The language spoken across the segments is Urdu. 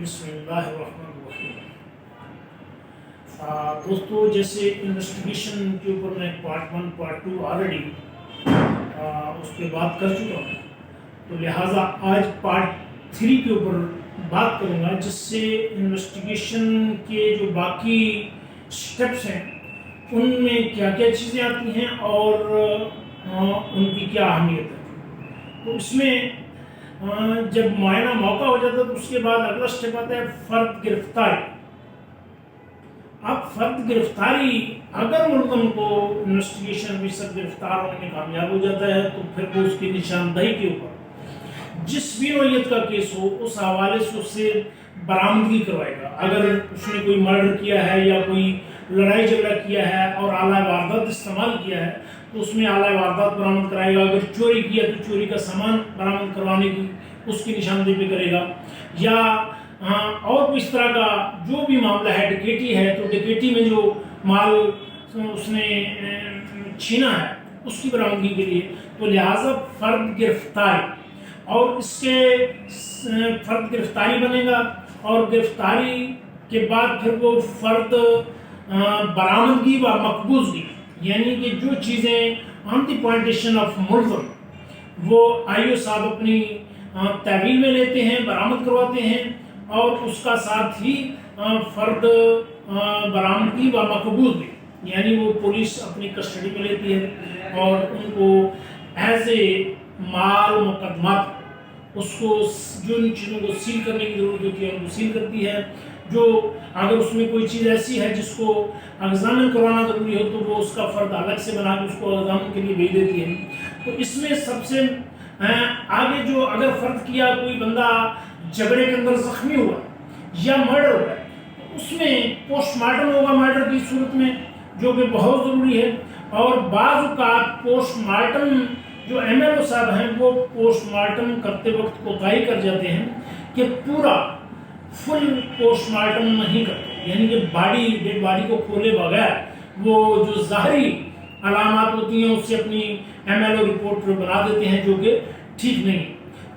بسم اللہ الرحمن الرحیم۔ دوستو، جیسے انویسٹیگیشن کے اوپر میں پارٹ 1 پارٹ 2 آلریڈی اس پہ بات کر چکا ہوں، تو لہٰذا آج پارٹ 3 کے اوپر بات کروں گا، جس سے انویسٹیگیشن کے جو باقی سٹیپس ہیں ان میں کیا کیا چیزیں آتی ہیں اور ان کی کیا اہمیت ہے۔ تو اس میں جب معائنہ موقع ہو جاتا ہے تو اس کے بعد اگلا سٹیپ آتا ہے فرد گرفتاری۔ اب فرد گرفتاری اگر ملزم کو انویسٹیگیشن میں سب گرفتار ہونے میں کامیاب ہو جاتا ہے تو پھر وہ اس کی نشاندہی کے اوپر جس بھی نوعیت کا کیس ہو اس حوالے سے اس سے برآمدگی کروائے گا۔ اگر اس نے کوئی مرڈر کیا ہے یا کوئی لڑائی جھگڑا کیا ہے اور اعلیٰ واردات استعمال کیا ہے تو اس میں اعلیٰ واردات برآمد کرائے گا۔ اگر چوری کیا تو چوری کا سامان برآمد کروانے کی اس کی نشاندہی پہ کرے گا، یا اور اس طرح کا جو بھی معاملہ ہے، ڈکیٹی ہے تو ڈکیٹی میں جو مال اس نے چھینا ہے اس کی برآمدگی کے لیے، تو لہٰذا فرد گرفتاری اور اس کے فرد گرفتاری بنے گا، اور گرفتاری کے بعد پھر وہ فرد برآمدگی و مقبوضگی، یعنی کہ جو چیزیں آن دی پوائنٹیشن آف ملزم وہ آئیو صاحب اپنی تحویل میں لیتے ہیں، برآمد کرواتے ہیں، اور اس کا ساتھ ہی فرد برآمدگی و مقبوضگی، یعنی وہ پولیس اپنی کسٹڈی میں لیتی ہے اور ان کو ایز اے مال مقدمات اس کو جو ان چیزوں کو سیل کرنے کی ضرورت ہوتی ہے ان کو سیل کرتی ہے۔ جو اگر اس میں کوئی چیز ایسی ہے جس کو ایگزامن کروانا ضروری ہو تو وہ اس کا فرد الگ سے بنا کے اس کو ایگزامن کے لیے بھیج دیتی ہے۔ تو اس میں سب سے آگے جو اگر فرد کیا کوئی بندہ جھگڑے کے اندر زخمی ہوا یا مرڈر ہوا تو اس میں پوسٹ مارٹم ہوگا مرڈر کی صورت میں، جو کہ بہت ضروری ہے۔ اور بعض اوقات پوسٹ مارٹم جو ایم ایل او صاحب ہیں وہ پوسٹ مارٹم کرتے وقت کوتاہی کر جاتے ہیں کہ پورا فل پوسٹ مارٹم نہیں کرتے، یعنی کہ ڈیڈ باڈی کو کھولے بغیر وہ جو ظاہری علامات ہوتی ہیں اس سے اپنی ایم ایل او رپورٹ بنا دیتے ہیں، جو کہ ٹھیک نہیں۔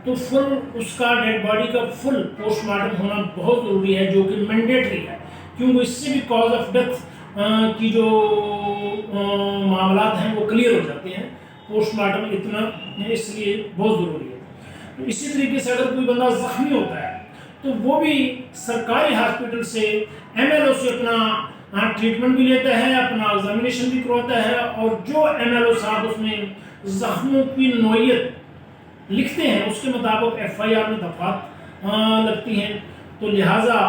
تو فل اس کا ڈیڈ باڈی کا فل پوسٹ مارٹم ہونا بہت ضروری ہے، جو کہ مینڈیٹری ہے، کیونکہ اس سے بھی کاز آف ڈیتھ کی جو معاملات ہیں وہ کلیئر ہو جاتے ہیں۔ پوسٹ مارٹم اتنا اس لیے بہت ضروری ہے۔ تو اسی طریقے سے اگر کوئی بندہ زخمی ہوتا ہے تو وہ بھی سرکاری ہاسپٹل سے ایم ایل او سے اپنا ٹریٹمنٹ بھی لیتا ہے، اپنا ایگزامینیشن بھی کرواتا ہے، اور جو ایم ایل او صاحب اس میں زخموں کی نوعیت لکھتے ہیں اس کے مطابق ایف آئی آر میں دفعات لگتی ہیں۔ تو لہٰذا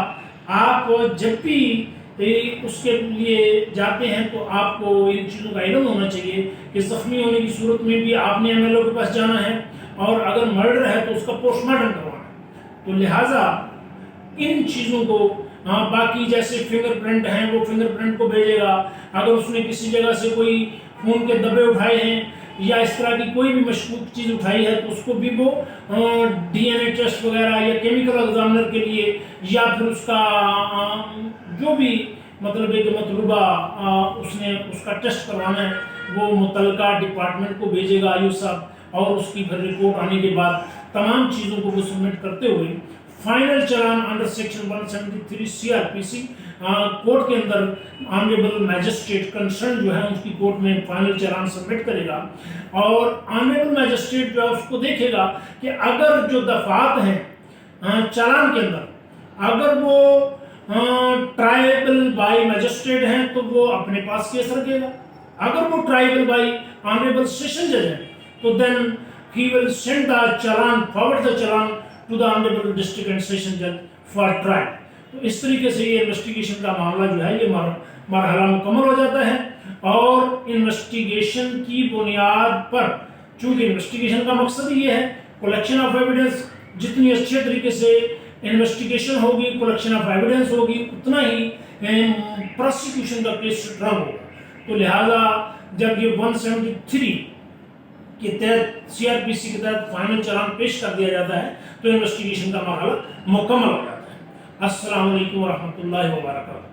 آپ جب بھی اس کے لیے جاتے ہیں تو آپ کو ان چیزوں کا علم ہونا چاہیے کہ زخمی ہونے کی صورت میں بھی آپ نے ایم ایل او کے پاس جانا ہے، اور اگر مرڈر ہے تو اس کا پوسٹ مارٹم کروانا ہے۔ تو لہٰذا ان چیزوں کو باقی جیسے فنگر پرنٹ ہیں وہ فنگر پرنٹ کو بھیجے گا، اگر اس نے کسی جگہ سے کوئی خون کے دبے اٹھائے ہیں یا اس طرح کی کوئی بھی مشکوک چیز اٹھائی ہے تو اس کو بھی وہ ڈی این اے ٹیسٹ وغیرہ یا کیمیکل ایگزامنر کے لیے، یا پھر اس کا جو بھی مطلب ہے کہ مطلوبہ اس نے اس کا ٹیسٹ کروانا ہے وہ متعلقہ ڈپارٹمنٹ کو بھیجے گا آیو صاحب، اور اس کی پھر رپورٹ آنے کے بعد تمام چیزوں کو وہ سبمٹ کرتے ہوئے final challan under section 173 C R P C court کے اندر آنریبل میجسٹریٹ کنسرن جو ہے اس کی کورٹ میں فائنل چلان سبمٹ کرے گا، اور آنریبل میجسٹریٹ جو ہے اس کو دیکھے گا کہ اگر جو دفعات ہیں چلان کے اندر اگر وہ ٹرائبل بائی میجسٹریٹ ہیں تو وہ اپنے پاس کیس رکھے گا، اگر وہ ٹرائبل بائی آنریبل سیشن جج ہیں تو دین he will send the challan, forward the challan to the honorable district and session judge for trial۔ تو اس طریقے سے یہ انویسٹیگیشن کا معاملہ جو ہے یہ مرحلہ مکمل ہو جاتا ہے، اور انویسٹیگیشن کی بنیاد پر، چونکہ انویسٹیگیشن کا مقصد یہ ہے کلیکشن آف ایویڈنس، جتنی اچھے طریقے سے انویسٹیگیشن ہوگی، کلیکشن آف ایویڈنس ہوگی، اتنا ہی پروسیکیوشن کا کیس اسٹرانگ ہوگا۔ تو لہٰذا جب یہ 173 کے تحت سی آر پی سی کے تحت فائنل چلان پیش کر دیا جاتا ہے تو انویسٹیگیشن کا مرحلہ مکمل ہو جاتا ہے۔ السلام علیکم ورحمۃ اللہ وبرکاتہ۔